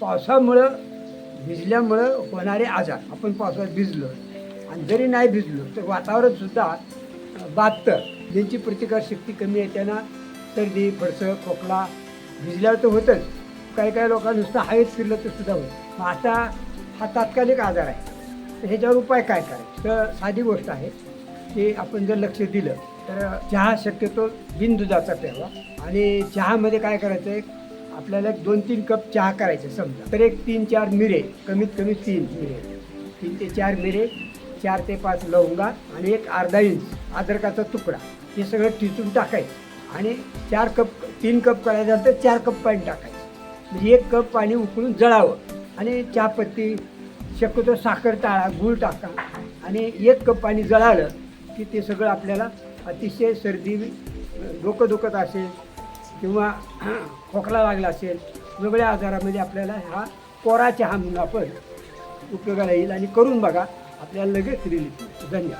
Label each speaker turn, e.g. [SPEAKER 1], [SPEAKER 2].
[SPEAKER 1] पावसामुळं भिजल्यामुळं होणारे आजार. आपण पावसात भिजलो आणि जरी नाही भिजलो तर वातावरणसुद्धा बाधतं. ज्यांची प्रतिकारशक्ती कमी आहे त्यांना सर्दी, फडसं, खोकला भिजल्यावर तर होतंच. काही काही लोकांना नुसतं हवेत फिरलं तर सुद्धा होतं. मग आता हा तात्कालिक आजार आहे, तर ह्याच्यावर उपाय काय करायचे? तर साधी गोष्ट आहे की आपण जर लक्ष दिलं तर चहा शक्यतो बिनदुधाचा प्यावा. आणि चहामध्ये काय करायचं आहे, आपल्याला 2-3 कप चहा करायचे समजा, तर एक 3-4 मिरे, कमीत कमी 3 मिरे, 3 ते 4 मिरे, 4 ते 5 लवंगा आणि एक अर्धा इंच अद्रकाचा तुकडा, हे सगळं ठिसून टाकायचं. आणि 4 कप 3 कप करायचं झालं तर 4 कप पाणी टाकायचं. म्हणजे 1 कप पाणी उकळून जळावं. आणि चहापत्ती, शक्यतो साखर टाळा, गूळ टाका. आणि 1 कप पाणी जळालं की ते सगळं आपल्याला अतिशय सर्दी, डोकं दुखत असेल किंवा खोकला लागला असेल, वेगळ्या आजारामध्ये आपल्याला हा कोरा चहा म्हणून आपण उपयोगाला येईल. आणि करून बघा, आपल्याला लगेच रिलीफ मिळतो. धन्यवाद.